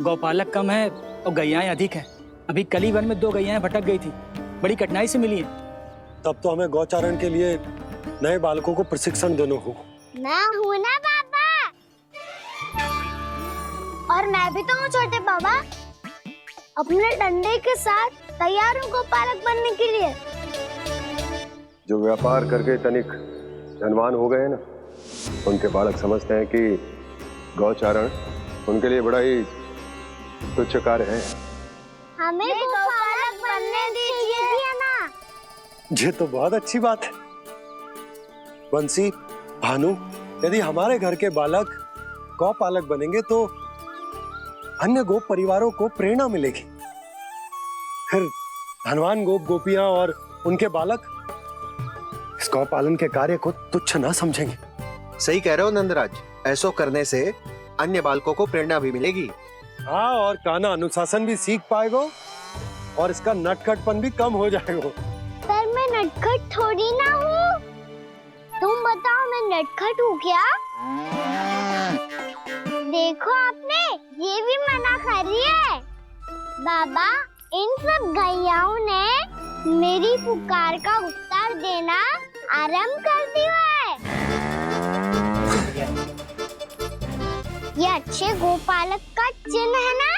गौपालक कम है और गैयाएं अधिक है। अभी कली वन में 2 गैयाएं भटक गई थी, बड़ी कठिनाई से मिली है। तब तो हमें गौचारण के लिए नए बालकों को प्रशिक्षण देना होगा। मैं हूँ ना पापा, और मैं भी तो हूँ छोटे पापा। अपने डंडे के साथ तैयार हूँ गौपालक बनने के लिए। जो व्यापार करके तनिक धनवान हो गए ना, उनके बालक समझते हैं कि गौचारण उनके लिए बड़ा ही तुच्छ कार्य है। हमें गौपालक बनने दीजिए ना। ये तो बहुत अच्छी बात है। बंसी, भानु, यदि हमारे घर के बालक गौपालक बनेंगे तो अन्य गोप परिवारों को प्रेरणा मिलेगी। फिर धनवान गोप गोपियां और उनके बालक इस गौपालन के कार्य को तुच्छ ना समझेंगे। सही कह रहे हो नंदराज, ऐसा करने से अन्य बालकों को प्रेरणा भी मिलेगी। हाँ, और कान्हा अनुशासन भी सीख पाएगा और इसका नटखटपन भी कम हो जाएगा। पर मैं नटखट थोड़ी ना हूँ। तुम बताओ मैं नटखट हूँ क्या? देखो आपने ये भी मना कर रही है। बाबा, इन सब गैयाओं ने मेरी पुकार का उत्तर देना आरंभ कर दिया है। ये अच्छे गोपालक का चिन्ह है ना?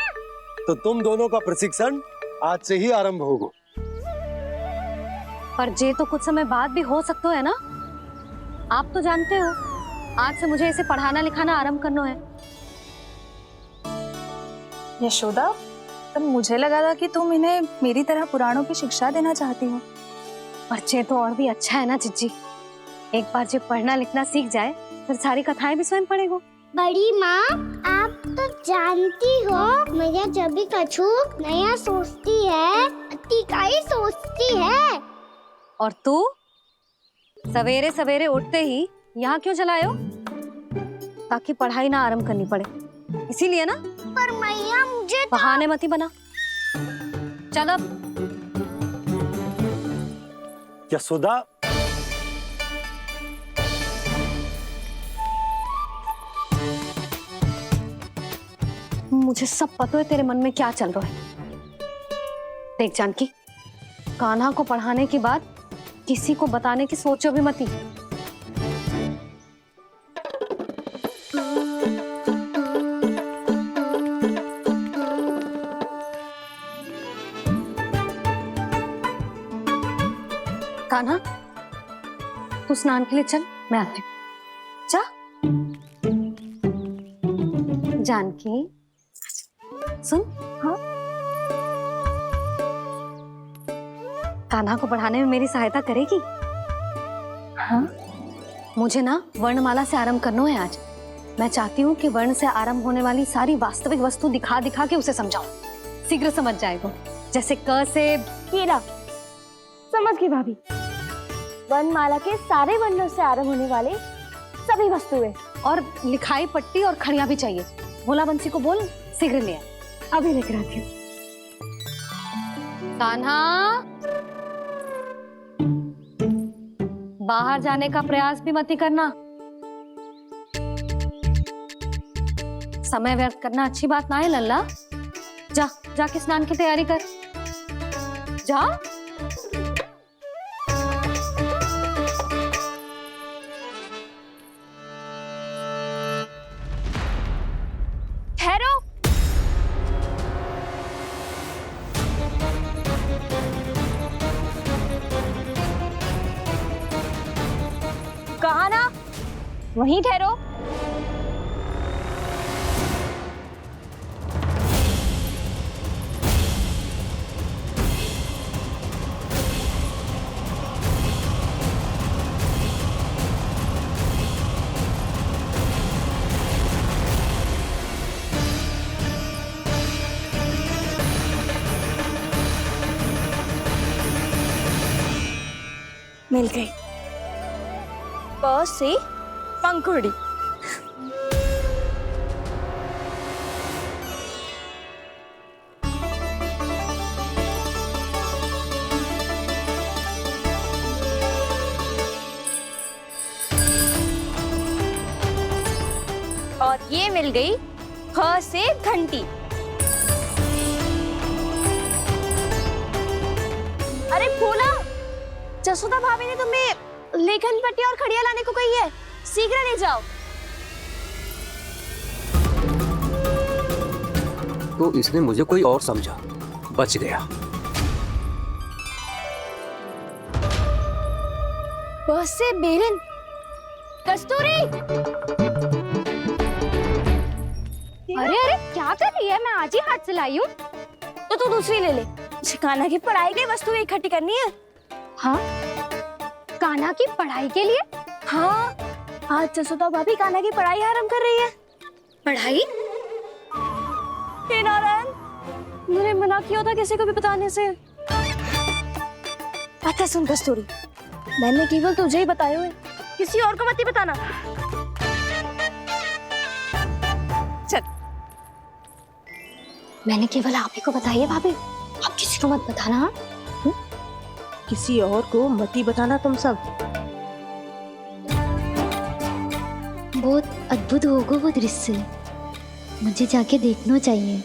तो तुम दोनों का प्रशिक्षण आज से ही आरंभ होगा। पर ये तो कुछ समय बाद भी हो सकता है ना। आप तो जानते हो, आज से मुझे इसे पढ़ाना लिखाना आरंभ करना है। यशोदा, तब मुझे लगा था कि तुम इन्हें मेरी तरह पुराणों की शिक्षा देना चाहती हो। पर ये तो और भी अच्छा है ना जिज्जी। एक बार जब पढ़ना लिखना सीख जाए फिर सारी कथाएं भी स्वयं पढ़ेगा। बड़ी माँ, आप तो जानती हो मैया जब भी कछु नया सोचती है, अतिका ही सोचती है। और तू सवेरे सवेरे उठते ही यहाँ क्यों चलाए हो? ताकि पढ़ाई ना आरंभ करनी पड़े, इसीलिए ना। पर मैया मुझे बहाने मती बना। चल अब। यशोदा, मुझे सब पता है तेरे मन में क्या चल रहा है। देख जानकी, कान्हा को पढ़ाने की बात किसी को बताने की सोचो भी मती। कान्हा, तू स्नान के लिए चल, मैं आती हूँ। जा। जानकी, सुन। हाँ, कान्हा को पढ़ाने में मेरी सहायता करेगी? हाँ, मुझे ना वर्णमाला से आरंभ करना है आज। मैं चाहती हूँ कि वर्ण से आरंभ होने वाली सारी वास्तविक वस्तु दिखा दिखा के उसे समझाऊं। शीघ्र समझ जाएगा। जैसे क से कीड़ा। समझ गई भाभी। वर्णमाला के सारे वर्णों से आरंभ होने वाले सभी वस्तुएं। और लिखाई पट्टी और खड़िया भी चाहिए। भोला बंसी को बोल शीघ्र ले आ। अभी लेकर आती हूँ। कान्हा, बाहर जाने का प्रयास भी मत करना। समय व्यर्थ करना अच्छी बात ना है लल्ला। जा, जाके स्नान की तैयारी कर। जा। ठहरो। कहा ना, वहीं ठहरो। मिल गई। प से पंखुड़ी। और ये मिल गई ख से घंटी। अरे बोला, जसोदा भाभी ने तुम्हें लेखन पट्टी और खड़िया लाने को कही है, शीघ्र ले जाओ। तो इसने मुझे कोई और समझा, बच गया। बस से बेरन, कस्तूरी। अरे अरे क्या कर रही है? मैं आज ही हाथ से लाई हूँ। तो तू दूसरी ले ले। कान्हा की पढ़ाई की वस्तु इकट्ठी करनी है। हाँ, कान्हा की पढ़ाई के लिए? हाँ, आज जसोदा भाभी कान्हा की पढ़ाई आरंभ कर रही है। पढ़ाई? हे नारायण, मैंने मना किया था किसी को भी बताने से। अच्छा सुन कस्तूरी, मैंने केवल तुझे ही बताए हुए, किसी और को मत ही बताना। चल। मैंने केवल आप ही को बताई है भाभी, आप किसी को मत बताना। हाँ? किसी और को मत ही बताना तुम सब। बहुत अद्भुत होगा वो दृश्य, मुझे जाके देखना चाहिए।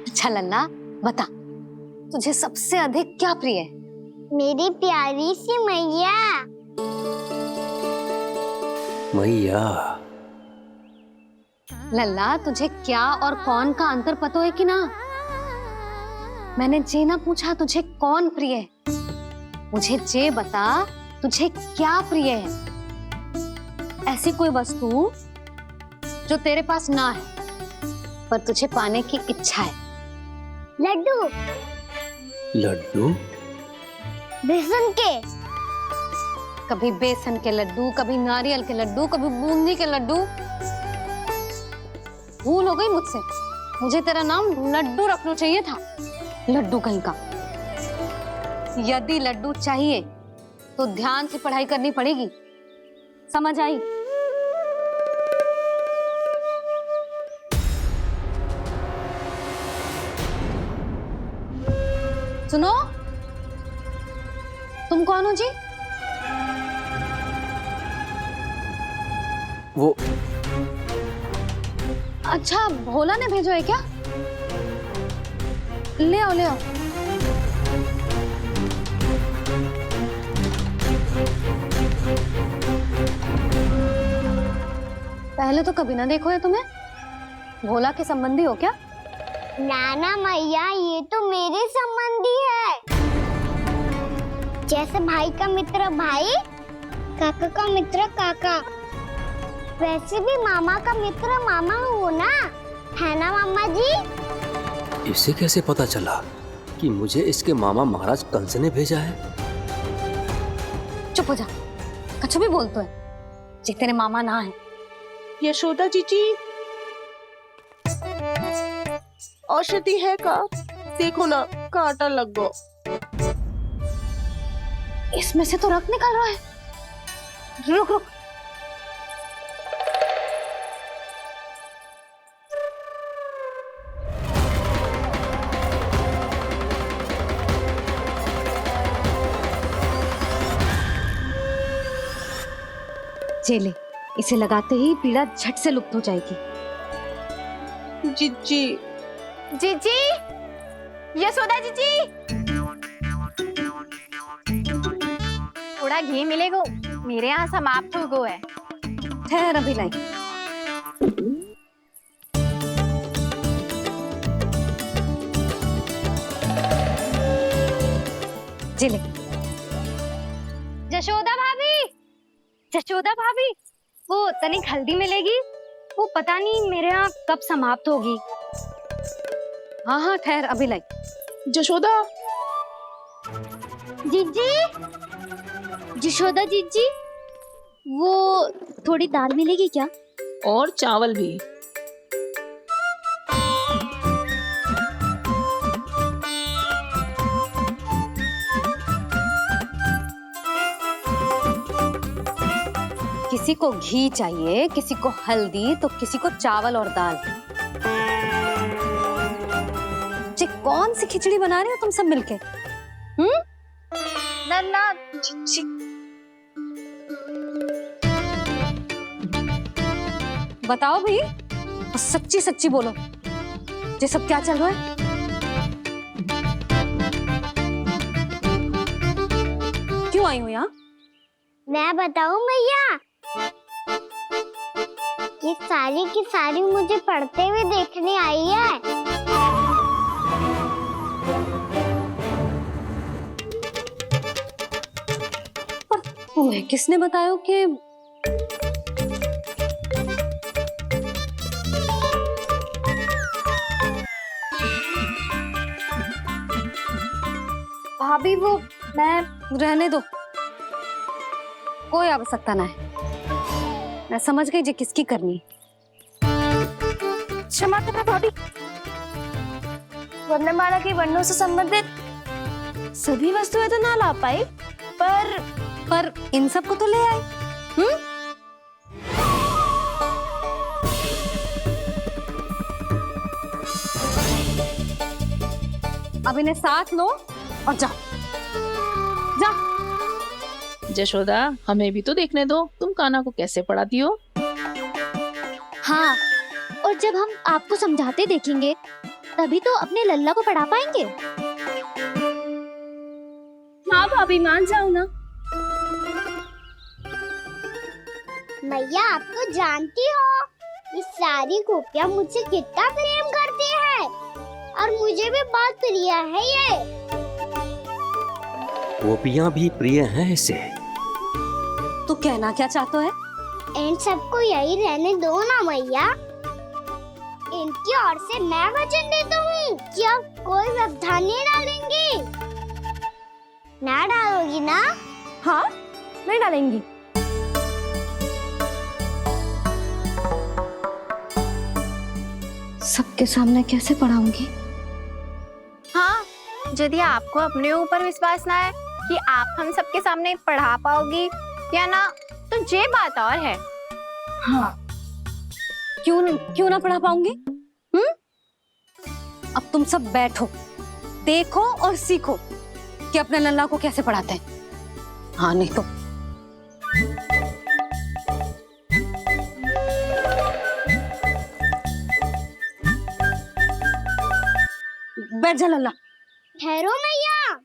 अच्छा लल्ला, बता, तुझे सबसे अधिक क्या प्रिय है? मेरी प्यारी सी मैया। मैया। लल्ला, तुझे क्या और कौन का अंतर पता है कि ना? मैंने जे ना पूछा तुझे कौन प्रिय है, मुझे जे बता तुझे क्या प्रिय है। ऐसी कोई वस्तु जो तेरे पास ना है पर तुझे पाने की इच्छा है। लड्डू। लड्डू? बेसन के। कभी बेसन के लड्डू, कभी नारियल के लड्डू, कभी बूंदी के लड्डू। भूल हो गई मुझसे, मुझे तेरा नाम लड्डू रखना चाहिए था। लड्डू कहीं का। यदि लड्डू चाहिए तो ध्यान से पढ़ाई करनी पड़ेगी, समझ आई? सुनो, तुम कौन हो जी? वो अच्छा, भोला ने भेजो है क्या? ले आओ ले आओ। पहले तो कभी ना देखो है तुम्हें। भोला के संबंधी हो क्या? नाना मैया, ये तो मेरे संबंधी है। जैसे भाई का मित्र भाई, काका का मित्र काका, वैसे भी मामा का मित्र मामा हो ना, है ना मामा जी? इसे कैसे पता चला कि मुझे इसके मामा महाराज कंस ने भेजा है? चुप हो जा, कछु भी बोलते है, जे तेरे मामा ना है। यशोदा जीजी, औषधि है का? देखो ना, कांटा लग गो। इसमें से तो रक्त निकल रहा है। रुक रुक। चले, इसे लगाते ही पीड़ा झट से लुप्त हो जाएगी। जीजी, जीजी, यशोदा जीजी, थोड़ा घी मिलेगा, मेरे यहाँ समाप्त हो गो है। ठहर अभी लाई। जिले। जशोदा भाभी, जशोदा भाभी, वो तनिक हल्दी मिलेगी? वो पता नहीं मेरे यहाँ कब समाप्त होगी। हाँ हाँ ठहर अभी लाई। जशोदा, जीजी, जशोदा जीजी, वो थोड़ी दाल मिलेगी क्या? और चावल भी। किसी को घी चाहिए, किसी को हल्दी, तो किसी को चावल और दाल। जी कौन सी खिचड़ी बना रहे हो तुम सब मिलके? नन्ना, बताओ भाई, सच्ची सच्ची बोलो। ये सब क्या चल रहा है? क्यों आई हो यहाँ? मैं बताऊं भैया, ये सारी की सारी मुझे पढ़ते हुए देखने आई है। पर तुम्हें किसने बताया कि भाभी वो मैं रहने दो, कोई आवश्यकता ना है। मैं समझ गई जे किसकी करनी। क्षमा करना भाभी, वर्णमाला के वर्णों से संबंधित सभी वस्तुएं तो ना ला पाई, पर इन सब को तो ले आए। अब इन्हें साथ लो और जाओ। जा। जशोदा, हमें भी तो देखने दो तुम कान्हा को कैसे पढ़ाती हो। हाँ, और जब हम आपको समझाते देखेंगे तभी तो अपने लल्ला को पढ़ा पाएंगे। हाँ भाभी, मान जाओ ना। मैया, आप तो जानती हो ये सारी गोपियां मुझसे कितना प्रेम करती है और मुझे भी बहुत प्रिय है ये। गोपियां भी प्रिय हैं इसे। तू कहना क्या चाहता है? इन सबको यही रहने दो ना मैया। इनकी ओर से मैं वचन देता हूँ कि अब कोई व्यवधान नहीं डालेंगी। ना डालोगी ना? हाँ, मैं डालेंगी। सबके सामने कैसे पढ़ाऊंगी? हाँ, यदि आपको अपने ऊपर विश्वास ना है कि आप हम सबके सामने पढ़ा पाओगी या ना, तो ये बात और है। हाँ, क्यों ना पढ़ा पाऊंगी? अब तुम सब बैठो, देखो और सीखो कि अपने लल्ला को कैसे पढ़ाते हैं। हाँ, नहीं तो बैठ जा लल्ला। ठहरो मैया,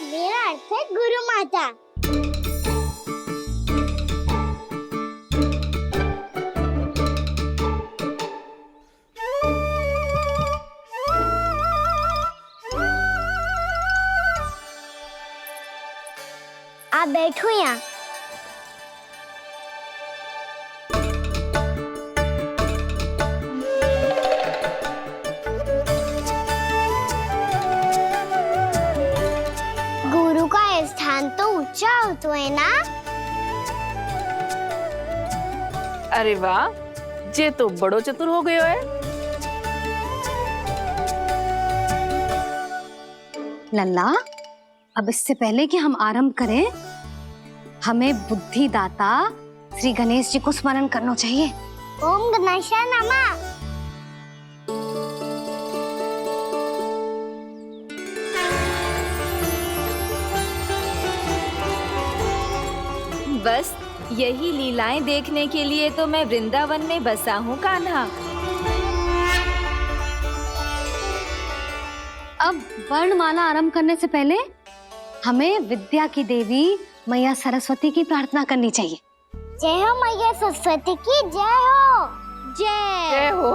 मेरा अर्थ है गुरु माता। आप बैठो यहाँ। गुरु का स्थान तो ऊंचा होता है ना? अरे वाह, जे तो बड़ो चतुर हो गयो है। लल्ला, अब इससे पहले कि हम आरंभ करें, हमें बुद्धिदाता श्री गणेश जी को स्मरण करना चाहिए। ओम गणेशाय नमः। बस यही लीलाएं देखने के लिए तो मैं वृंदावन में बसा हूँ कान्हा। अब वर्णमाला आरंभ करने से पहले हमें विद्या की देवी मैया सरस्वती की प्रार्थना करनी चाहिए। जय हो मैया सरस्वती की जय हो। जय हो।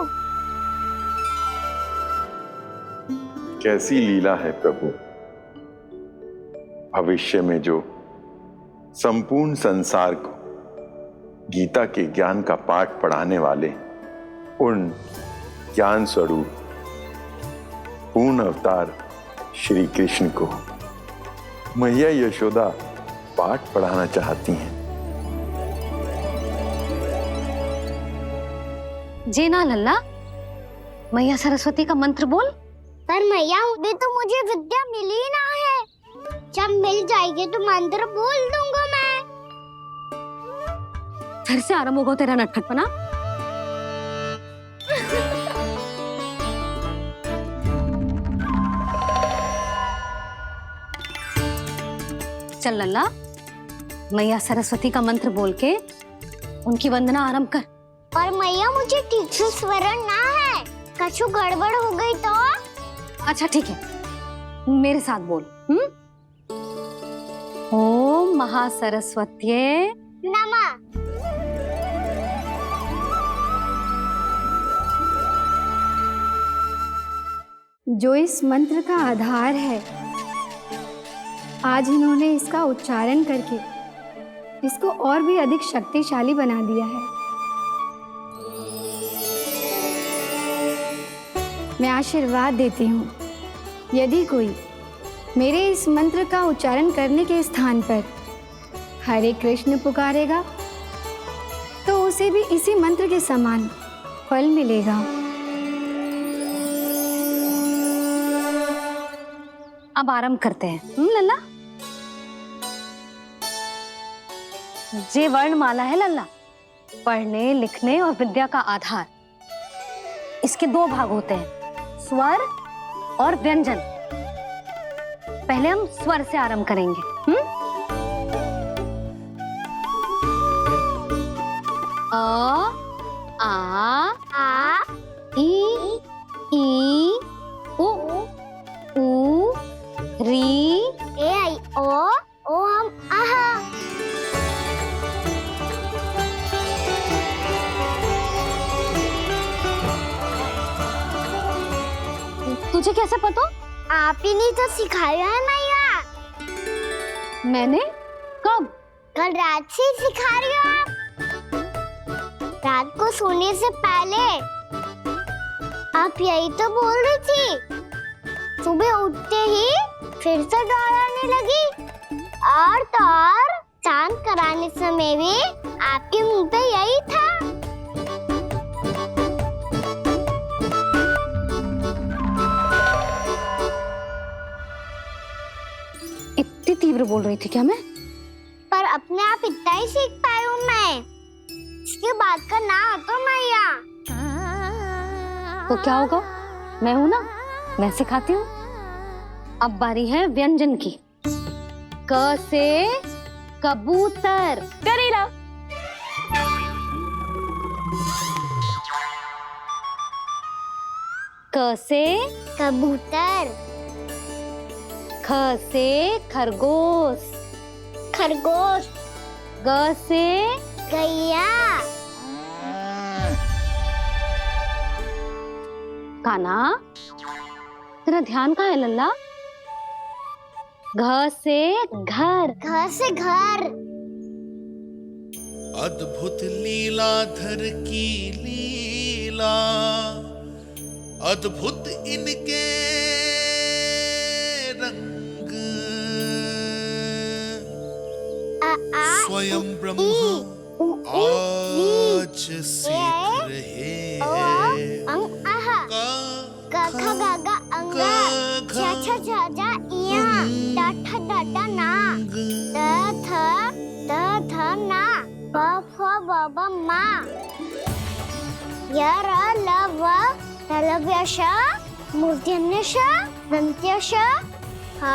कैसी लीला है प्रभु, भविष्य में जो संपूर्ण संसार को गीता के ज्ञान का पाठ पढ़ाने वाले उन ज्ञान स्वरूप पूर्ण अवतार श्री कृष्ण को मैया यशोदा पाठ पढ़ाना चाहती हैं। जी ना लल्ला, मैया सरस्वती का मंत्र बोल। पर मैया, अभी तो मुझे विद्या मिली ना है। जब मिल जाएगी तो मंत्र बोल दूंगा मैं। फिर से आरंभ होगा तेरा नटखटपना। चल लल्ला, मैया सरस्वती का मंत्र बोल के उनकी वंदना आरंभ कर। और मैया, मुझे ठीक से स्मरण ना है। कछु गड़बड़ हो गई तो? अच्छा ठीक है, मेरे साथ बोल। ओम महासरस्वत्ये नमः। जो इस मंत्र का आधार है, आज इन्होंने इसका उच्चारण करके इसको और भी अधिक शक्तिशाली बना दिया है। मैं आशीर्वाद देती हूँ, यदि कोई मेरे इस मंत्र का उच्चारण करने के स्थान पर हरे कृष्ण पुकारेगा तो उसे भी इसी मंत्र के समान फल मिलेगा। अब आरंभ करते हैं। लल्ला, जे वर्णमाला है लल्ला, पढ़ने लिखने और विद्या का आधार। इसके दो भाग होते हैं, स्वर और व्यंजन। पहले हम स्वर से आरंभ करेंगे। अ, आ, ई, उ, री, ए आई ओ हम आहा। तुझे कैसे पता? आप ही नहीं तो सिखाया है मैया। मैंने? कब? कल रात से सिखा रही हो आप। रात को सोने से पहले आप यही तो बोल रही थी। सुबह उठते ही फिर से दोहराने लगी, और तो और चांद कराने समय भी आपके मुंह पे यही था। इतनी तीव्र बोल रही थी क्या मैं? पर अपने आप इतना ही सीख पाई हूँ मैं। इसके बाद का ना तो मैया। तो क्या होगा? मैं हूं ना, मैं सिखाती हूँ। अब बारी है व्यंजन की। क से कबूतर। करेला। क से कबूतर। ख से खरगोश। खरगोश। ग से गैया। काना, तेरा ध्यान कहाँ है लल्ला? घ से घर। घर से घर। अद्भुत लीलाधर की लीला, अद्भुत इनके रंग, स्वयं ब्रह्मा आज सीख रहे हैं। क ख ग घ अंग, छ छ झ झ इया, ट ठ ड ड ना, त थ ना, प फ ब ब मा, य र ल व तलव्य श, मूर्धन्य श, दन्त्य श, ह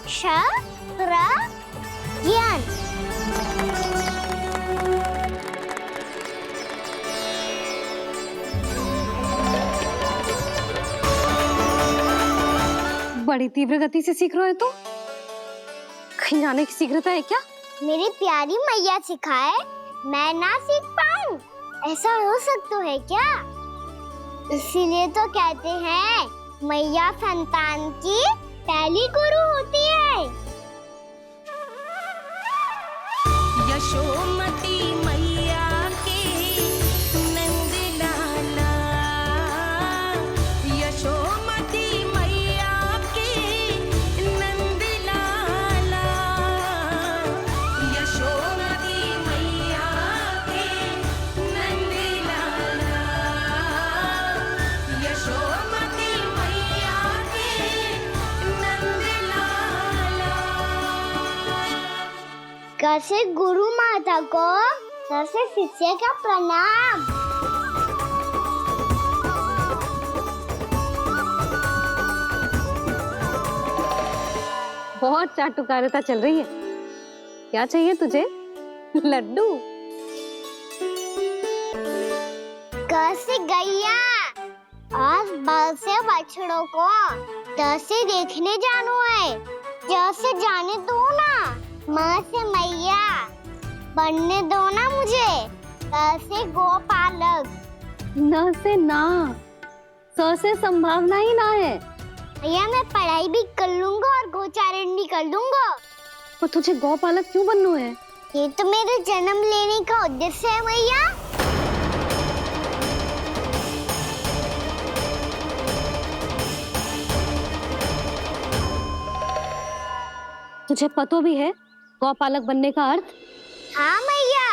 श र ज्ञान। बड़ी तीव्र गति से सीख रहे हो तो? कहीं जाने की शीघ्रता है क्या? मेरी प्यारी मैया सिखाए, मैं ना सीख पाऊं, ऐसा हो सकता है क्या? इसीलिए तो कहते हैं मैया संतान की पहली गुरु होती है। यशोमती मैया के नंद लाला, यशोमती मैया के नंद लाला, यशोमती मैया के नंद लाला, यशोमती मैया के नंद लाला। कैसे गुरु माता को सबसे शिष्य का प्रणाम। बहुत चाटुकारिता चल रही है। क्या चाहिए तुझे? लड्डू। कैसे गैया। आज बल से बछड़ों को जैसे देखने जानो है, जैसे जाने दो ना, माँ से मैया बनने दो ना मुझे, जैसे गोपालक। न से ना, स से संभावना ही ना है। भैया मैं पढ़ाई भी कर लूंगा और गोचारण भी कर दूंगा। और तुझे गौपालक क्यों बनना है? ये तो मेरे जन्म लेने का उद्देश्य है भैया। तुझे पता भी है गौपालक बनने का अर्थ? हाँ भैया,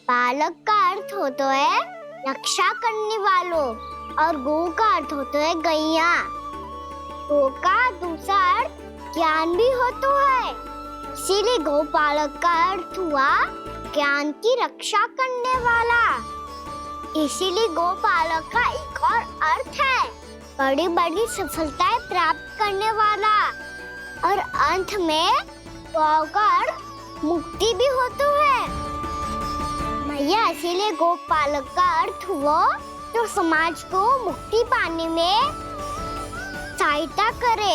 पालक का अर्थ होता है रक्षा करने वालों और गौ का अर्थ होता है गैया। गौ का दूसरा अर्थ ज्ञान भी होता है, इसीलिए गौपालक का अर्थ हुआ ज्ञान की रक्षा करने वाला। इसीलिए गौपालक का एक और अर्थ है बड़ी बड़ी सफलताएं प्राप्त करने वाला, और अंत में गौ का अर्थ मुक्ति भी होता है। भैया इसीलिए गोपालक का अर्थ हुआ जो समाज को मुक्ति पाने में सहायता करे।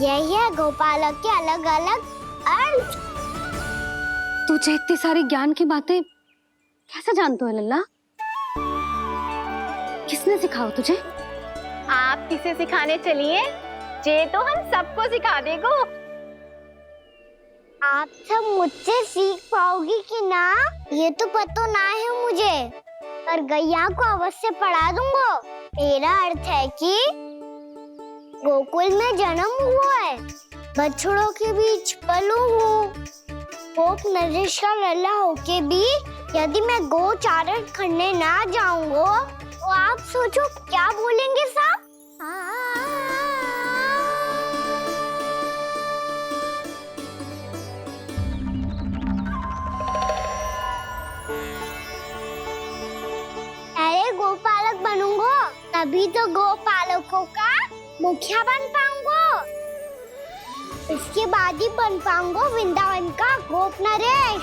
यही है गोपालक के अलग अलग अर्थ। तुझे इतनी सारी ज्ञान की बातें कैसे जानते हो लल्ला? किसने सिखाओ तुझे? आप किसे सिखाने चलिए, जे तो हम सबको सिखा देगो। आप सब मुझसे सीख पाओगी कि ना ये तो पता ना है मुझे, पर गैया को अवश्य पढ़ा दूंगा। मेरा अर्थ है कि गोकुल में जन्म हुआ है, बछड़ों के बीच पलू हूँ, गोप नरेश का लल्ला होके भी यदि मैं गोचारण करने ना जाऊंगा तो आप सोचो क्या बोलेंगे साहब? अरे गोपालक बनूंगा तभी तो गोपालकों का मुखिया बन पाऊंगा, इसके बाद ही बन पाऊंगा वृंदावन का गोप नरेश।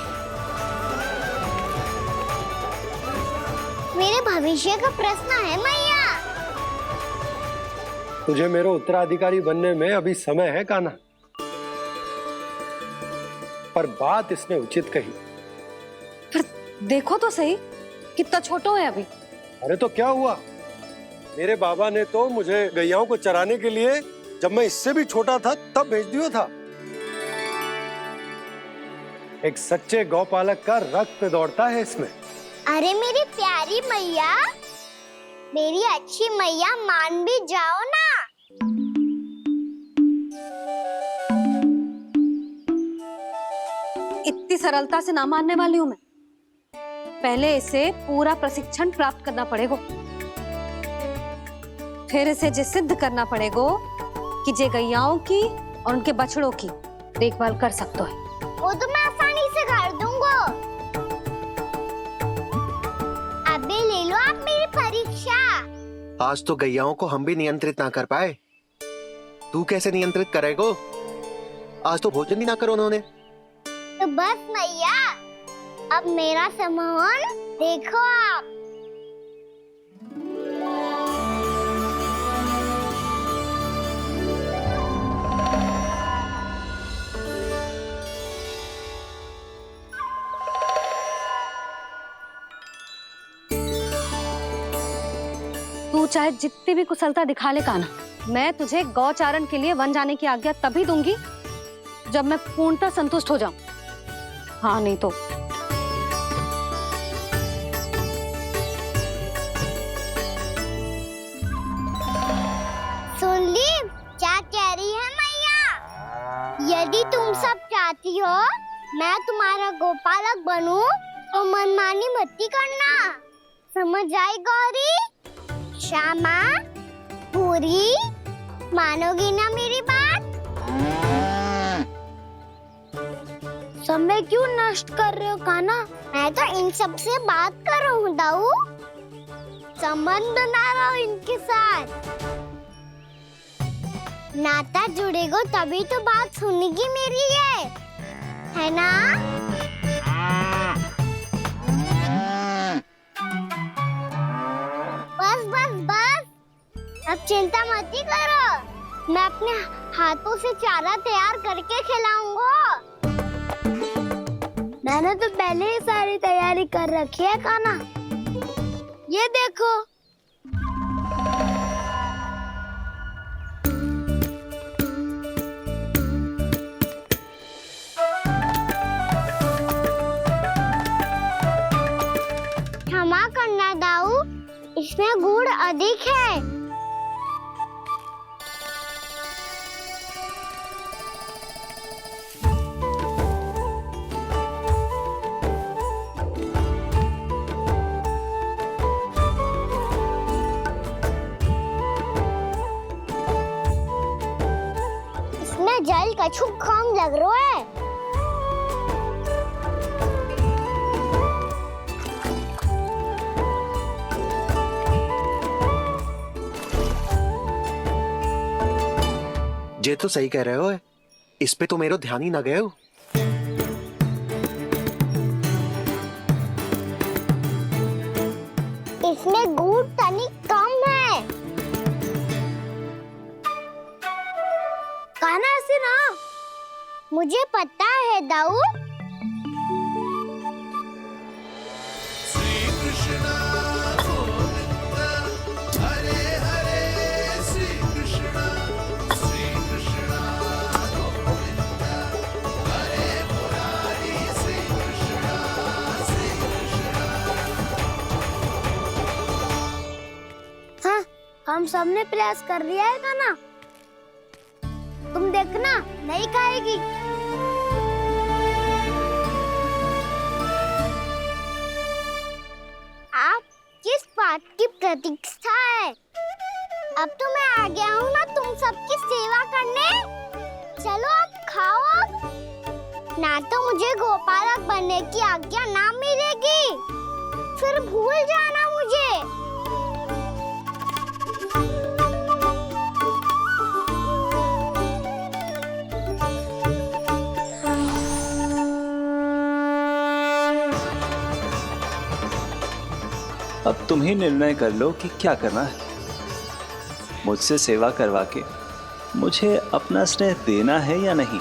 मेरे भविष्य का प्रश्न है मैया। तुझे मेरा उत्तराधिकारी बनने में अभी समय है कान्हा, पर बात इसने उचित कही। पर देखो तो सही कितना छोटा है अभी। अरे तो क्या हुआ, मेरे बाबा ने तो मुझे गैयाओं को चराने के लिए जब मैं इससे भी छोटा था तब भेज दिया था। एक सच्चे गौपालक का रक्त दौड़ता है इसमें। अरे मेरी प्यारी मैया, मेरी अच्छी मैया, मान भी जाओ ना। इतनी सरलता से ना मानने वाली हूँ मैं। पहले इसे पूरा प्रशिक्षण प्राप्त करना पड़ेगा, फिर इसे जे सिद्ध करना पड़ेगा कि जे गैयाओं की और उनके बछड़ों की देखभाल कर सकते है। वो तो मैं आसानी से कर दूंगा। अबे ले लो आप मेरी परीक्षा। आज तो गैयाओं को हम भी नियंत्रित ना कर पाए, तू कैसे नियंत्रित करेगो? आज तो भोजन भी ना करो उन्होंने। तो बस मैया, अब मेरा सम्मान देखो आप। तू चाहे जितनी भी कुशलता दिखा ले कान्हा, मैं तुझे गौचारण के लिए वन जाने की आज्ञा तभी दूंगी जब मैं पूर्णतः संतुष्ट हो जाऊं। हाँ नहीं तो सुन ली क्या कह रही है मैया? यदि तुम सब चाहती हो मैं तुम्हारा गोपालक बनूं तो मनमानी मत करना, समझ आई गौरी? श्यामा, पूरी, मानोगी ना मेरी बात? समय क्यों नष्ट कर रहे हो कान्हा? मैं तो इन सब से बात कर रहा हूँ दाऊ, संबंध बना रहा हूँ इनके साथ। नाता जुड़ेगा तभी तो बात सुनेगी मेरी है ना? बस बस चिंता मत ही करो, मैं अपने हाथों से चारा तैयार करके खिलाऊंगा। मैंने तो पहले ही सारी तैयारी कर रखी है कान्हा। ये देखो। क्षमा करना दाऊ, इसमें गुड़ अधिक है। इसमें जल कछु कम लग रहा है। जे तो सही कह रहे हो, इस पे तो मेरो ध्यान ही ना गए हो। इसमें गुड़ तनिक कम है। कान्हा ऐसे ना। मुझे पता है दाऊ। श्री कृष्ण गोविंद हरे हरे, श्री कृष्ण गोविंद हरे मुरारी, श्री कृष्ण हाँ, हम सबने प्रयास कर लिया है कान्हा। तुम देखना, नहीं खाएगी। आप किस बात की प्रतीक्षा है? अब तो मैं आ गया हूँ ना तुम सबकी सेवा करने। चलो अब खाओ अब। ना तो मुझे गोपालक बनने की आज्ञा ना मिलेगी, फिर भूल जाना मुझे। अब तुम ही निर्णय कर लो कि क्या करना है। मुझसे सेवा करवा के मुझे अपना स्नेह देना है या नहीं।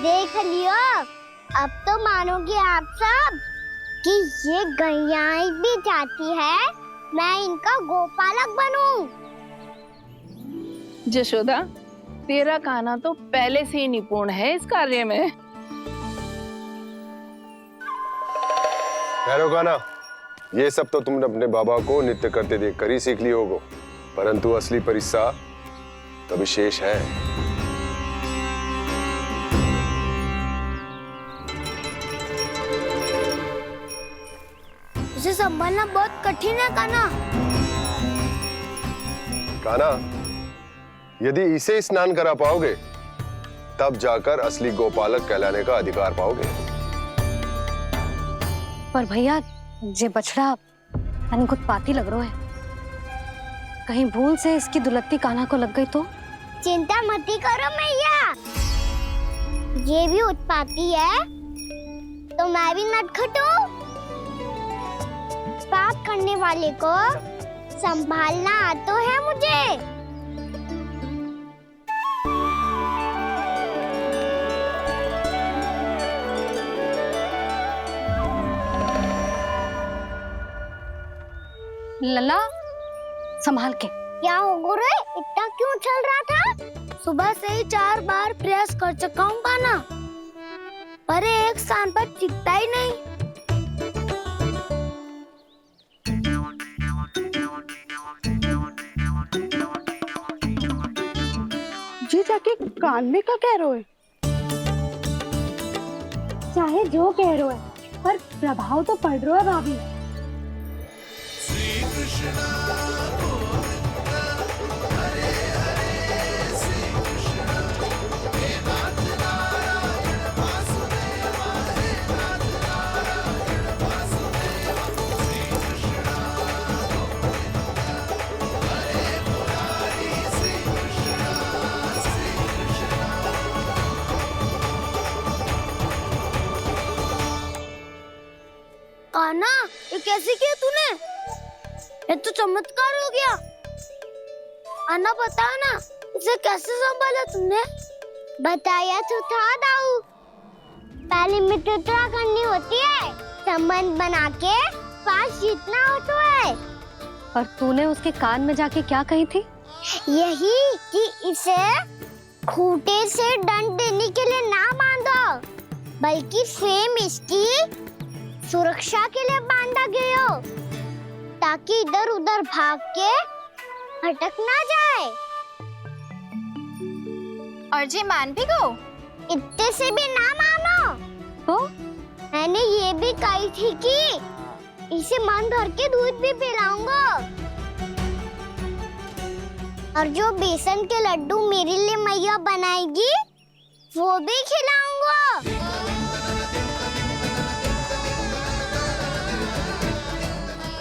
देख लियो, अब तो मानोगे आप सब कि ये गैयाएं भी चाहती है मैं इनका गोपालक बनूं। जशोदा, तेरा कान्हा तो पहले से ही निपुण है इस कार्य में। ठहरो कान्हा, ये सब तो तुमने अपने बाबा को नृत्य करते देखकर ही सीख ली होगो, परंतु असली परिस्सा तो विशेष है। उसे संभालना बहुत कठिन है कान्हा। कान्हा, यदि इसे स्नान करा पाओगे तब जाकर असली गोपालक कहलाने का अधिकार पाओगे। पर भैया, जे बछड़ा तनिक उत्पाती लग रहा है। कहीं भूल से इसकी दुलत्ती कान्हा को लग गई तो? चिंता मत ही करो मैया, ये भी उत्पाती है तो मैं भी नटखट हूँ। पाप करने वाले को संभालना आता है मुझे। लला, संभाल के। क्या हो गुरु, इतना क्यों चल रहा था? सुबह से ही 4 बार प्रयास कर चुका हूँ कान्हा, पर एक स्थान पर टिकता ही नहीं। जी जाके कान में क्या कह रहे हो? चाहे जो कह रहे हो है, पर प्रभाव तो पड़ रहा है भाभी। श्री कृष्ण गोविंद ये कैसे किया तूने? ये तो चमत्कार हो गया। आना बता ना, इसे कैसे संभाला तुमने? बताया तो था दाऊ। पहले मित्रता करनी होती है, संबंध बना के पास जीतना होता है। पर तूने उसके कान में जाके क्या कही थी? यही कि इसे खूंटे से दंड देने के लिए ना बांधो, बल्कि स्वयं इसकी सुरक्षा के लिए बांधा गया हो, ताकि इधर उधर भाग के भटक ना जाए। और जी मान भी गो? इतने से भी ना मानो। तो मैंने ये भी कही थी कि इसे मन भर के दूध भी पिलाऊंगा, और जो बेसन के लड्डू मेरे लिए मैया बनाएगी वो भी खिलाऊंगा।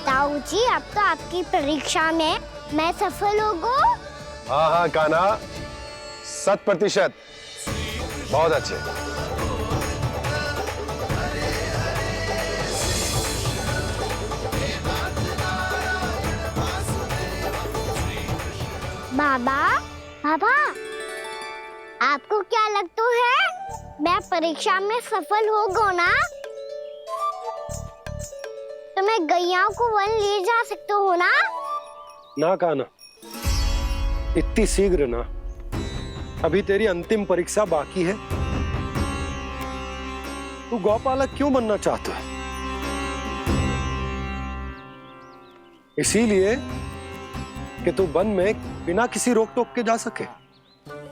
ताऊ जी, अब तो आपकी परीक्षा में मैं सफल होगा। हाँ हाँ कान्हा, 100%। बहुत अच्छे। बाबा, बाबा, आपको क्या लगता है मैं परीक्षा में सफल होगा ना? तो मैं गैया को वन ले जा सकता हूँ ना? ना कान्हा, इतनी शीघ्र ना। अभी तेरी अंतिम परीक्षा बाकी है। तू गौपालक क्यों बनना चाहता है? इसीलिए कि तू वन में बिना किसी रोक टोक के जा सके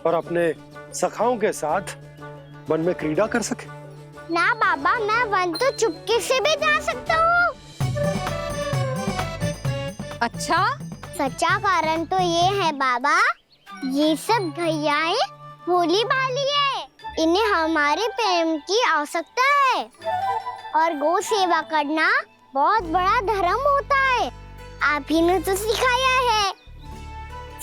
और अपने सखाओं के साथ वन में क्रीड़ा कर सके। ना बाबा, मैं वन तो चुपके से भी जा सकता हूँ। अच्छा? सच्चा कारण तो ये है बाबा, ये सब गैयाएं भोली भाली है, इन्हें हमारे प्रेम की आवश्यकता है, और गौ सेवा करना बहुत बड़ा धर्म होता है। आप ही ने तो सिखाया है,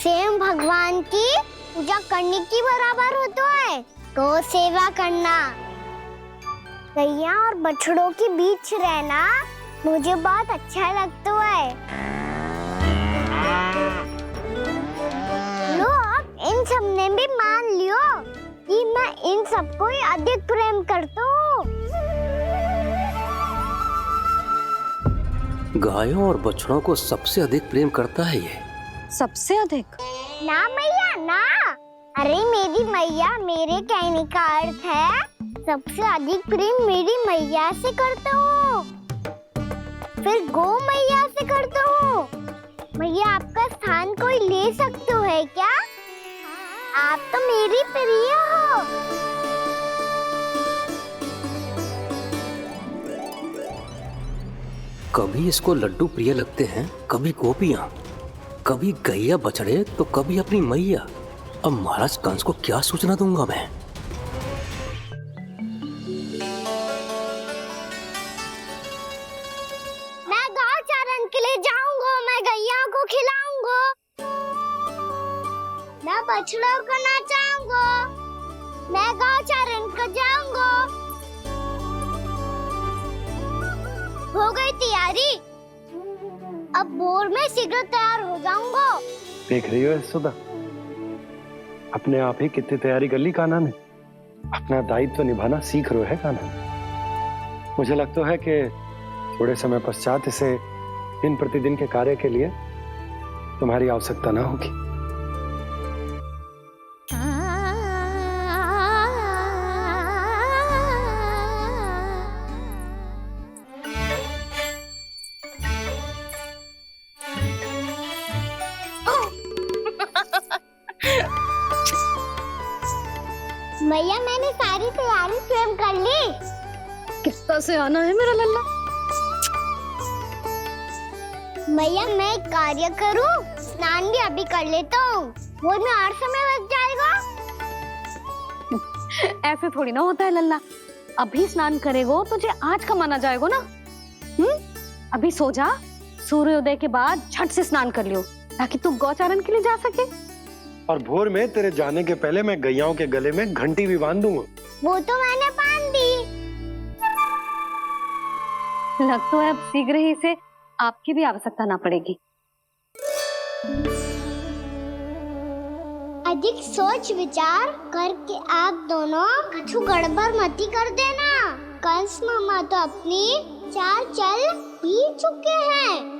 स्वयं भगवान की पूजा करने की बराबर होता है गौ सेवा करना। गैया और बछड़ों के बीच रहना मुझे बहुत अच्छा लगता है। लो, अब इन सब ने भी मान लियो कि मैं इन सबको ही अधिक प्रेम करता हूँ। गायों और बछड़ों को सबसे अधिक प्रेम करता है ये। सबसे अधिक? ना मैया ना, अरे मेरी मैया, मेरे कहने का अर्थ है सबसे अधिक प्रेम मेरी मैया से करता हूँ, फिर गौ मैया से करता हूँ। मैया, आपका स्थान कोई ले सकते है क्या? आप तो मेरी प्रिय हो। कभी इसको लड्डू प्रिय लगते हैं, कभी गोपियां, कभी गैया बछड़े, तो कभी अपनी मैया। अब महाराज कंस को क्या सूचना दूंगा मैं? मैं गांव चारण के लिए जाऊंगा, मैं गैया को खिलाऊंगा, मैं बछड़ों को नचाऊंगा, मैं गांव चारण को जाऊंगा। हो गई तैयारी, अब भोर में शीघ्र तैयार हो जाऊंगा। देख रही हो यशोदा, अपने आप ही कितनी तैयारी कर ली कान्हा ने। अपना दायित्व निभाना सीख रहे है कान्हा। मुझे लगता है कि थोड़े समय पश्चात इसे दिन प्रतिदिन के कार्य के लिए तुम्हारी आवश्यकता ना होगी। भैया, मैंने सारी तैयारी स्वयं कर ली। कितना से आना है मेरा लल्ला? भैया, मैं एक कार्य करूं, स्नान भी अभी कर लेता हूँ, वो में और समय लग जाएगा। ऐसे थोड़ी ना होता है लल्ला, अभी स्नान करेगो तुझे आज कमाना जाएगो ना। अभी सो जा, सूर्योदय के बाद झट से स्नान कर लियो ताकि तू गौचारण के लिए जा सके। और भोर में तेरे जाने के पहले मैं गैयाओं के गले में घंटी भी बांध दूंगा। वो तो मैंने बांध दी। लग तो है अब शीघ्र ही इसे आपकी भी आवश्यकता ना पड़ेगी। अधिक सोच विचार करके आप दोनों कछु गड़बड़ मती कर देना। कंस मामा तो अपनी चाल चल ही चुके हैं।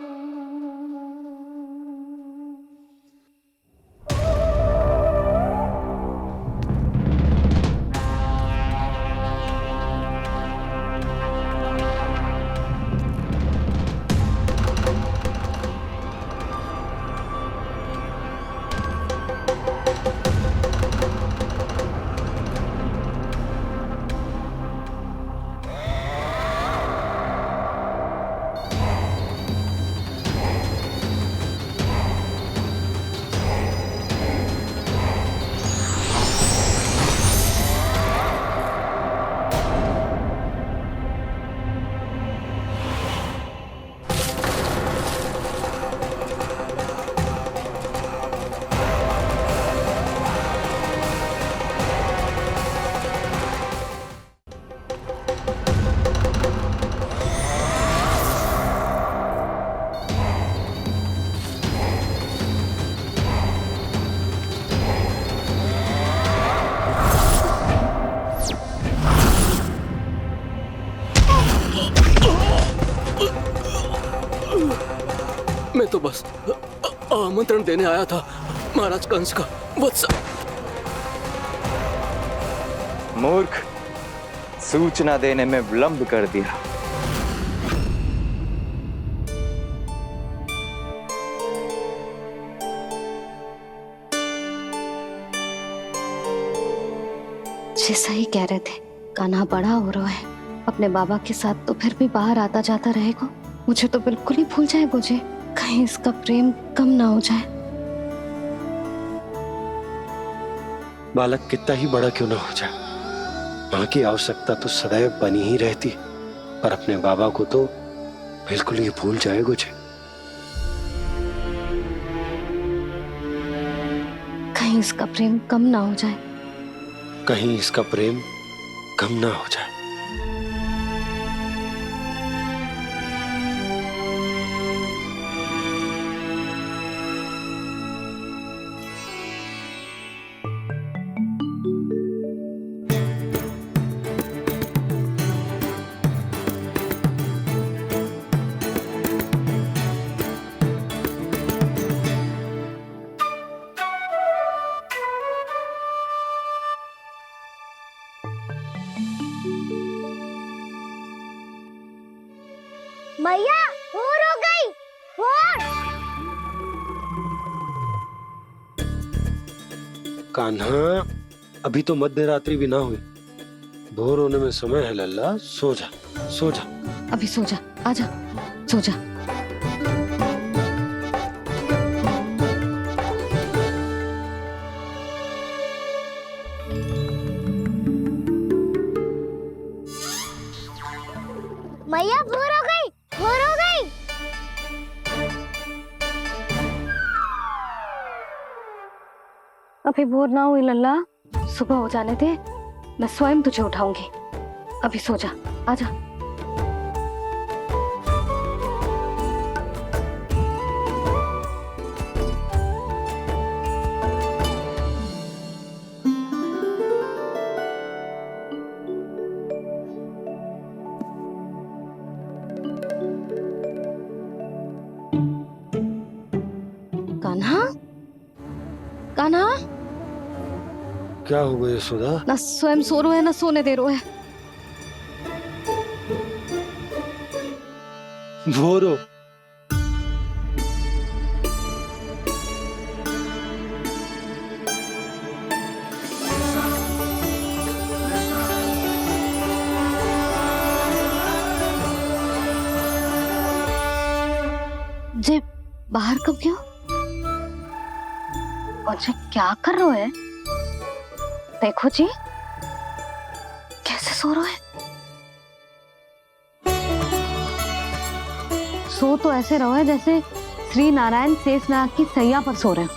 मैं तो बस आमंत्रण देने आया था महाराज कंस का। वत्स मूर्ख, सूचना देने में विलंब कर दिया। जैसा ही कह रहे थे, कान्हा बड़ा हो रहा है, अपने बाबा के साथ तो फिर भी बाहर आता जाता रहेगा। मुझे तो बिल्कुल ही भूल जाए मुझे, कहीं इसका प्रेम कम ना हो जाए। बालक कितना ही बड़ा क्यों ना हो जाए, माँ की आवश्यकता तो सदैव बनी ही रहती, पर अपने बाबा को तो बिल्कुल ही भूल जाए मुझे। कहीं इसका प्रेम कम ना हो जाए, कहीं इसका प्रेम कम ना हो जाए। मैया भोर हो गई, भोर। कान्हा, अभी तो मध्य रात्रि भी ना हुई, भोर होने में समय है लल्ला। सो जा, सो जा। अभी सो जा, आजा, सो जा। मैया भोर हो गई, भोर हो गई। अभी भोर ना हुई लल्ला, सुबह हो जाने दे, मैं स्वयं तुझे उठाऊंगी। अभी सो जा, आजा। कान्हा, कान्हा, क्या हो गया यशोदा? ना स्वयं सो रो है ना सोने दे रो है। भोर हो। जे बाहर कब गया? और जे क्या कर रहे है? देखो जी, कैसे सो रहा है। सो तो ऐसे रहो है जैसे श्री नारायण शेषनाग की सैया पर सो रहे हैं।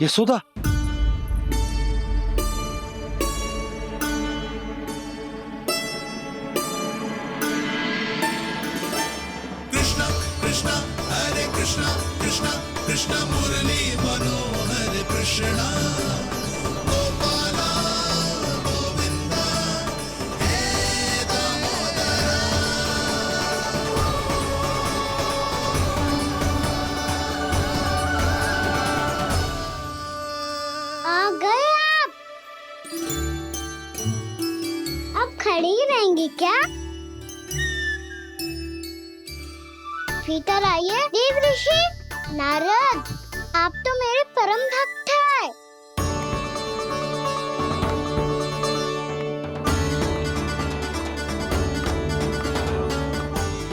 यशोदा, खड़ी ही रहेंगी क्या? भीतर आइए देव ऋषि। नारद, आप तो मेरे परम भक्त हैं।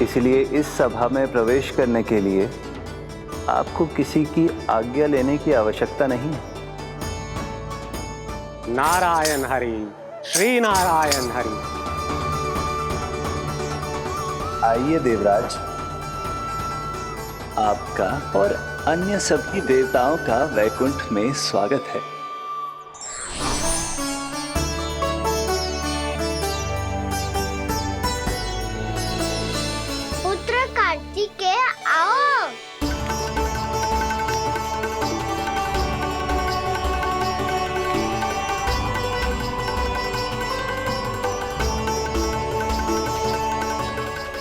इसलिए इस सभा में प्रवेश करने के लिए आपको किसी की आज्ञा लेने की आवश्यकता नहीं है। नारायण हरि, श्री नारायण हरि। आइए देवराज, आपका और अन्य सभी देवताओं का वैकुंठ में स्वागत है। पुत्र कार्तिकेय आओ।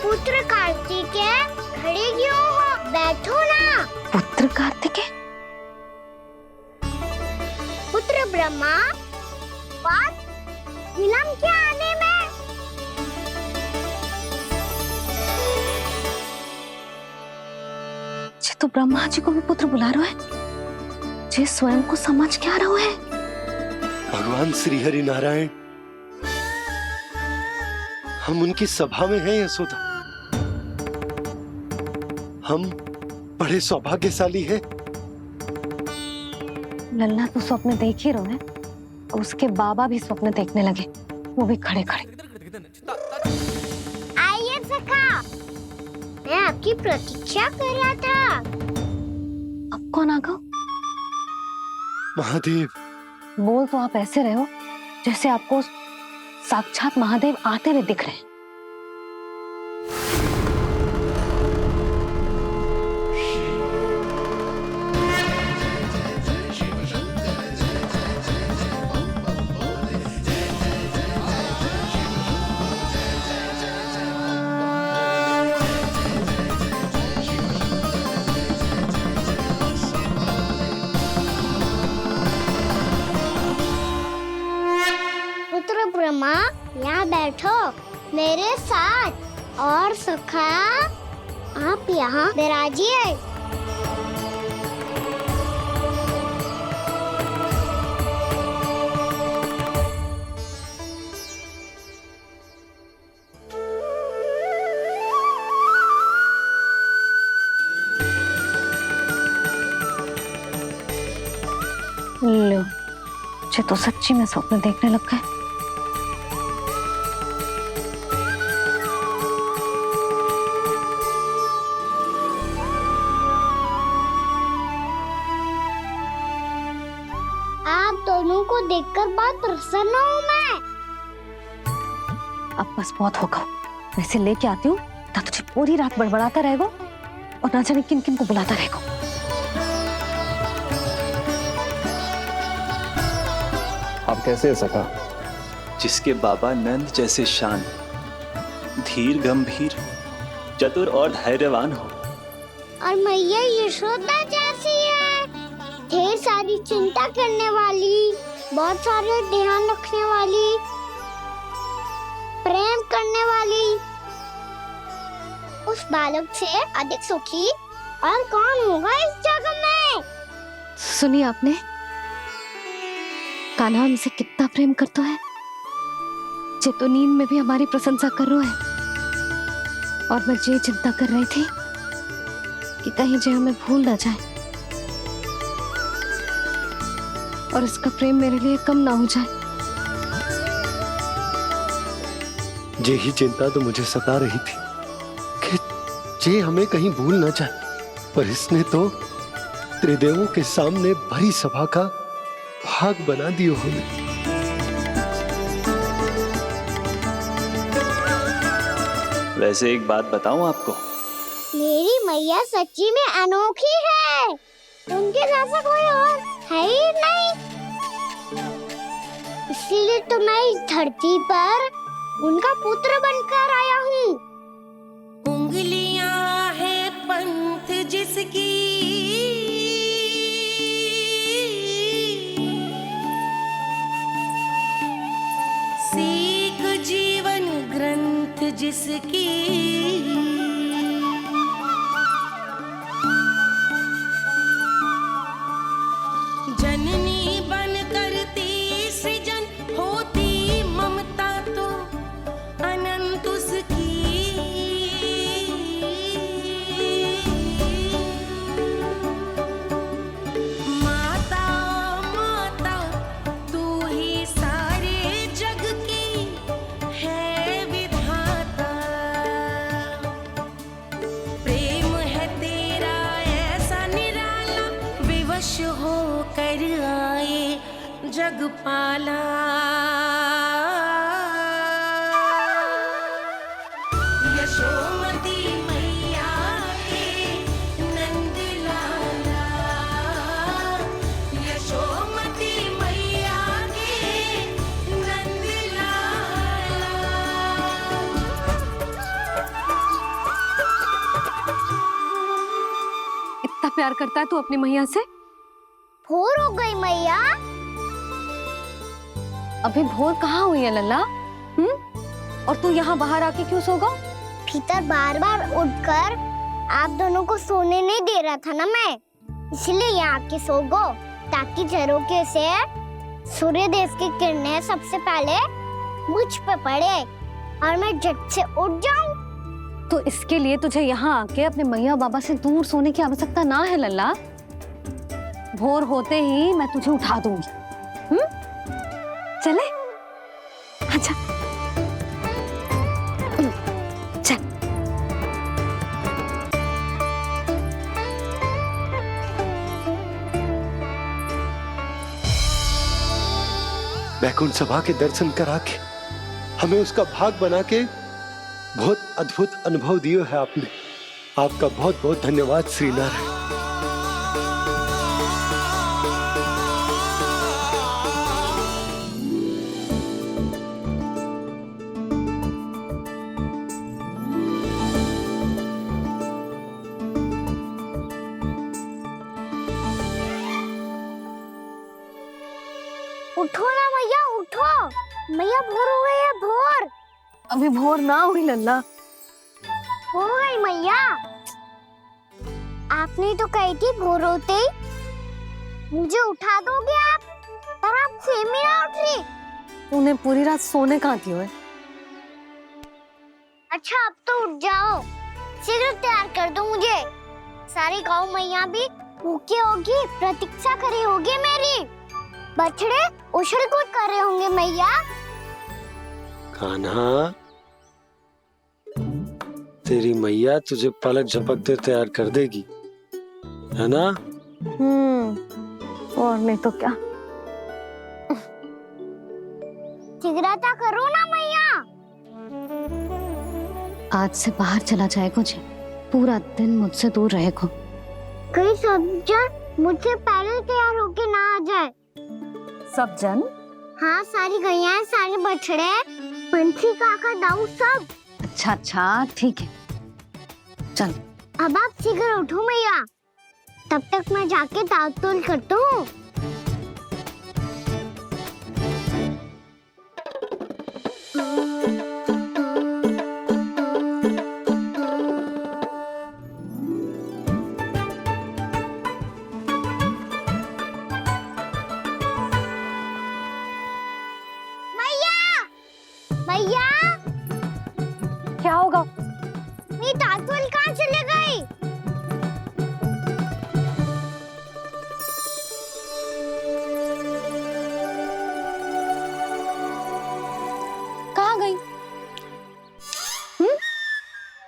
पुत्र कार्तिकेय, खड़े क्यों हो? बैठो ना। पुत्र कार्तिकेय? पुत्र ब्रह्मा, बात विलंब क्या आने में? जे तो ब्रह्मा जी को भी पुत्र बुला रहा है, जे स्वयं को समझ क्या रहा है। भगवान श्री हरि नारायण, हम उनकी सभा में हैं यशोदा। हम बड़े सौभाग्यशाली हैं। लल्ला तो स्वप्न देख ही रहे हैं, और उसके बाबा भी स्वप्न देखने लगे, वो भी खड़े खड़े। आइए सखा, मैं आपकी प्रतीक्षा कर रहा था। अब कौन आ गया? महादेव। बोल तो आप ऐसे रहे हो जैसे आपको साक्षात महादेव आते हुए दिख रहे हैं। पुत्र ब्रह्मा, यहाँ बैठो मेरे साथ। और सखा, आप यहाँ विराजिए। लो, मुझे तो सच्ची में स्वप्न देखने लग गए। आप दोनों को देखकर बहुत प्रसन्न हूँ मैं। अब बस बहुत होगा, वैसे लेके आती हूँ ना, तुझे पूरी रात बड़बड़ाता रहेगा और ना जाने किन किन को बुलाता रहेगा। आप कैसे है सखा? जिसके बाबा नंद जैसे शांत, धीर गंभीर, चतुर और धैर्यवान हो, और मैया यशोदा जैसी है, ढेर सारी चिंता करने वाली, बहुत सारे ध्यान रखने वाली, प्रेम करने वाली। उस बालक से अधिक सुखी और कौन होगा इस जग में? सुनिए आपने, कान्हा हमसे कितना प्रेम करता है, जे तो नींद में भी हमारी प्रशंसा कर रहा है। और मैं ये चिंता कर रही थी कि कहीं जे हमें भूल ना जाए और इसका प्रेम मेरे लिए कम ना हो जाए। यही चिंता तो मुझे सता रही थी कि जे हमें कहीं भूल ना जाए, पर इसने तो त्रिदेवों के सामने भरी सभा का भाग बना दियो हमें। वैसे एक बात बताऊं आपको, मेरी मैया सच्ची में अनोखी है, उनके जैसा कोई और है ही नहीं। इसीलिए तो मैं इस धरती पर उनका पुत्र बनकर आया हूँ। उंगलियां है पंथ जिसकी, सीख जीवन जिसकी जननी बन करती सृजन होती ममता तो अनंत उसकी माता माता तू ही सारे जग की है विधाता प्रेम है तेरा ऐसा निराला विवश हो कर आए जग पाला यशोमती मैया के नंद लाला यशोमती मैया के नंद लाला इतना प्यार करता है तू अपनी मैया से? भोर हो गई मैया। अभी भोर कहाँ हुई है लल्ला? और तू यहाँ बाहर आके क्यों सो गया? भीतर बार बार उठकर आप दोनों को सोने नहीं दे रहा था ना मैं, इसलिए यहाँ आके सो गो ताकि झरोखे से सूर्य देव की किरणें सबसे पहले मुझ पे पड़े और मैं झट से उठ जाऊं। तो इसके लिए तुझे यहाँ आके अपने मैया बाबा से दूर सोने की आवश्यकता ना है लल्ला। भोर होते ही मैं तुझे उठा दूंगी। चले अच्छा चल। वैकुंठ सभा के दर्शन करा के हमें उसका भाग बना के बहुत अद्भुत अनुभव दिए है आपने। आपका बहुत बहुत धन्यवाद श्री नारायण। उठो ना मैया उठो, मैया भोर हो गई है भोर। अभी भोर ना हुई लल्ला। हो गई मैया। आपने तो कही थी भोर होते ही मुझे उठा दोगे आप, पर आप सेम ही ना उठ रही। तूने पूरी रात सोने कहाँ थी ओए? अच्छा अब तो उठ जाओ, शीघ्र तैयार कर दो मुझे। सारी गाँव मैया भी भूखी होगी, प्रतीक्षा करी होगी मेरी। बछड़े उछल कूद कर रहे होंगे मैया। कान्हा, तेरी मैया तुझे पलक झपकते तैयार कर देगी, है ना? और नहीं तो क्या। शीघ्रता करो ना मैया। आज से बाहर चला जाएगा जी, पूरा दिन मुझसे दूर रहेगा। कहीं सब जन मुझसे पहले तैयार होके ना आ जाए। सब जन? हाँ, सारी गैया, सारे बछड़े, पंछी, काका, दाऊ सब। अच्छा अच्छा ठीक है, चल। अब आप शीघ्र उठो मैया, तब तक मैं जाके ताल-तोल करता हूँ। मैया, क्या होगा? मेरी ताल-तोल कहाँ चले गई? कहाँ गई?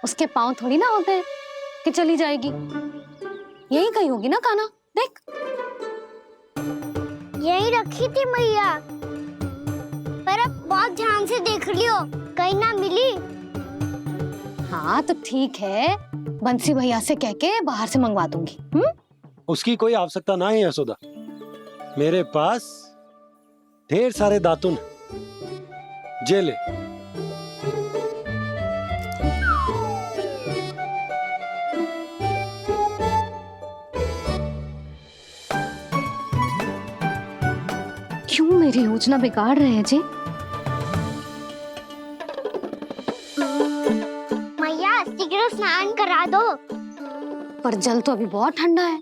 उसके पाँव थोड़ी ना होते हैं कि चली जाएगी। यही कहीं होगी ना कान्हा, देख। यही रखी थी मैया, पर अब बहुत ध्यान से देख लियो, कहीं ना मिली। हाँ तो ठीक है, बंसी भैया से कह के बाहर से मंगवा दूंगी। उसकी कोई आवश्यकता ना है यशोदा, मेरे पास ढेर सारे दातुन जे ले। क्यों मेरी योजना बिगाड़ रहे हैं जी? बुझा दो। पर जल तो अभी बहुत ठंडा है।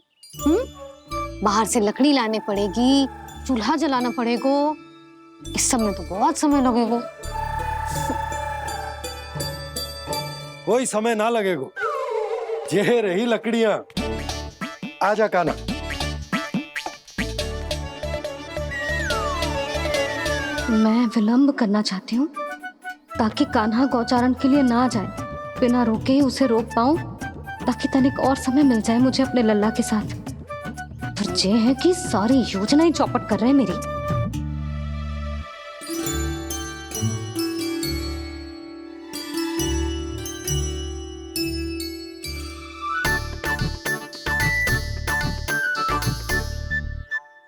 बाहर से लकड़ी लाने पड़ेगी, चूल्हा जलाना पड़ेगा। इस सब में तो बहुत समय लगेगा। कोई समय ना लगेगा, ये रही लकड़ियां। आजा काना। मैं विलंब करना चाहती हूँ ताकि कान्हा गौचारण के लिए ना जाए। बिना रोके ही उसे रोक पाऊं, ताकि तनिक और समय मिल जाए मुझे अपने लल्ला के साथ। पर ये है कि सारी योजना ही चौपट कर रहे हैं मेरी।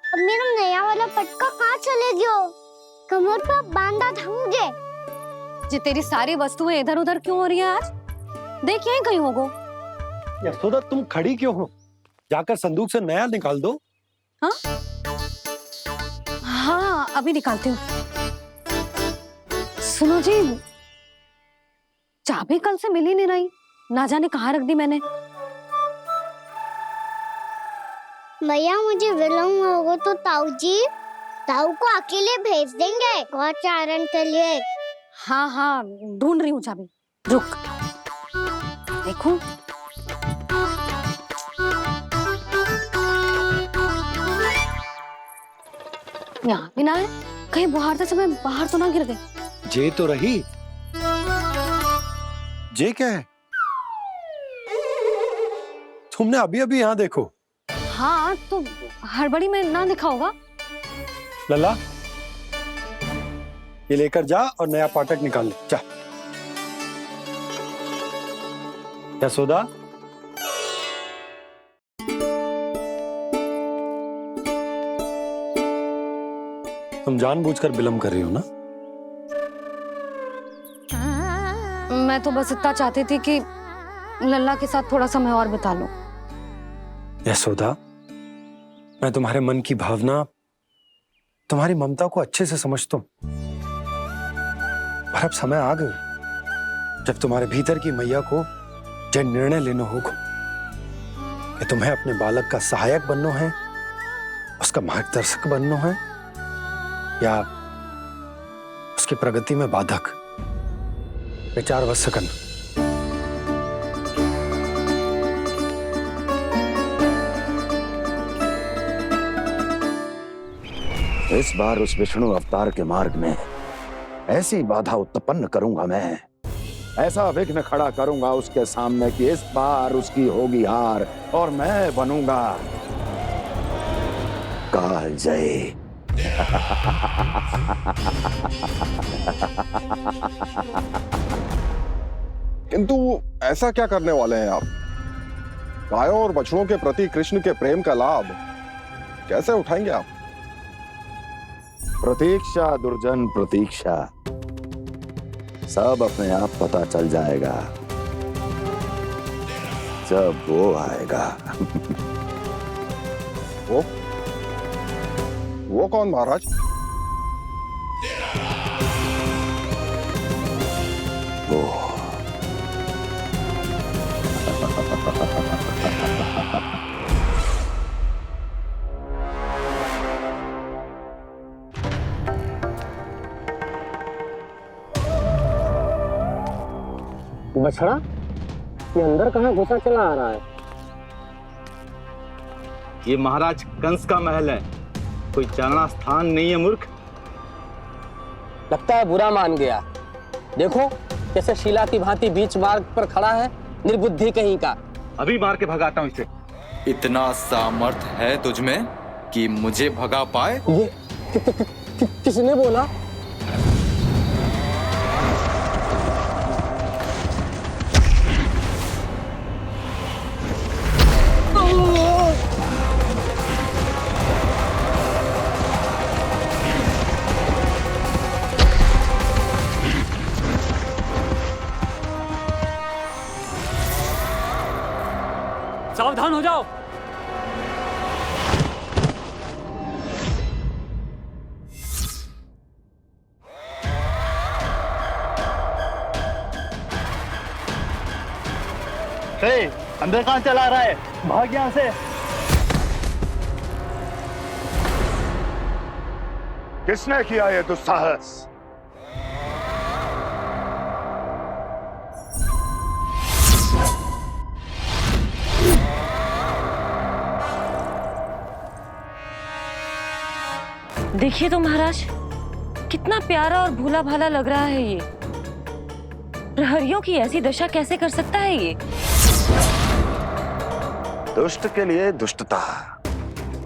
अब मेरा नया वाला पटका कहाँ चले गयो? कमर पर बांधा था मुझे। जे तेरी सारी वस्तुएं इधर उधर क्यों हो रही है आज? देख यहीं कहीं होगो। यशोदा तुम खड़ी क्यों हो? जाकर संदूक से नया निकाल दो। हाँ हाँ, अभी निकालती हूँ। सुनो जी, चाबी कल से मिल ही नहीं रही, ना जाने कहाँ रख दी मैंने। भैया मुझे विलम्ब होगा तो ताऊ को अकेले भेज देंगे गौचारण के लिए। हाँ हाँ, ढूंढ रही हूँ चाबी, रुक। देखूं। यहाँ भी ना है, कहीं बुहारते समय बाहर तो ना गिर गई। जे तो रही। जे क्या है? तुमने अभी अभी यहाँ देखो। हाँ तो हड़बड़ी में ना दिखा होगा। लल्ला, ये लेकर जा और नया पाठक निकाल ले, जा। यशोदा, तुम जानबूझकर विलम्ब कर रही हो ना? मैं तो बस इतना चाहती थी कि लल्ला के साथ थोड़ा समय और बिता लूं। यशोदा, मैं तुम्हारे मन की भावना, तुम्हारी ममता को अच्छे से समझता हूं। पर अब समय आ गया जब तुम्हारे भीतर की मैया को यह निर्णय लेना होगा कि तुम्हें अपने बालक का सहायक बनना है, उसका मार्गदर्शक बनना है, या उसकी प्रगति में बाधक। विचार अवश्य करना। इस बार उस विष्णु अवतार के मार्ग में ऐसी बाधा उत्पन्न करूंगा मैं, ऐसा विघ्न खड़ा करूंगा उसके सामने कि इस बार उसकी होगी हार और मैं बनूंगा कालजयी। किंतु ऐसा क्या करने वाले हैं आप? गायों और बछड़ों के प्रति कृष्ण के प्रेम का लाभ कैसे उठाएंगे आप? प्रतीक्षा दुर्जन प्रतीक्षा, सब अपने आप पता चल जाएगा जब वो आएगा। वो कौन महाराज? वो बछड़ा, ये अंदर कहाँ घुसा चला आ रहा है? ये महाराज कंस का महल है, कोई चारणा स्थान नहीं है मूर्ख। लगता है बुरा मान गया। देखो कैसे शीला की भांति बीच मार्ग पर खड़ा है, निर्बुद्धि कहीं का। अभी मार के भगाता हूँ इसे। इतना सामर्थ है तुझमें कि मुझे भगा पाए? ये किसने बोला? सावधान हो जाओ। अंदर कहाँ चला रहा है? भाग यहाँ से। किसने किया ये दुस्साहस? देखिए तो महाराज, कितना प्यारा और भोला भाला लग रहा है ये। प्रहरियों की ऐसी दशा कैसे कर सकता है ये? दुष्ट के लिए दुष्टता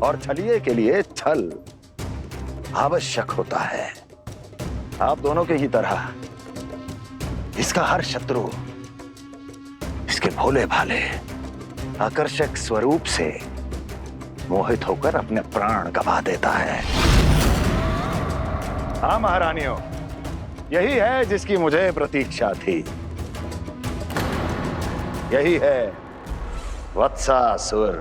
और छलिए के लिए छल आवश्यक होता है। आप दोनों के ही तरह इसका हर शत्रु इसके भोले भाले आकर्षक स्वरूप से मोहित होकर अपने प्राण गंवा देता है। हाँ महारानियों, यही है जिसकी मुझे प्रतीक्षा थी। यही है वत्सासुर।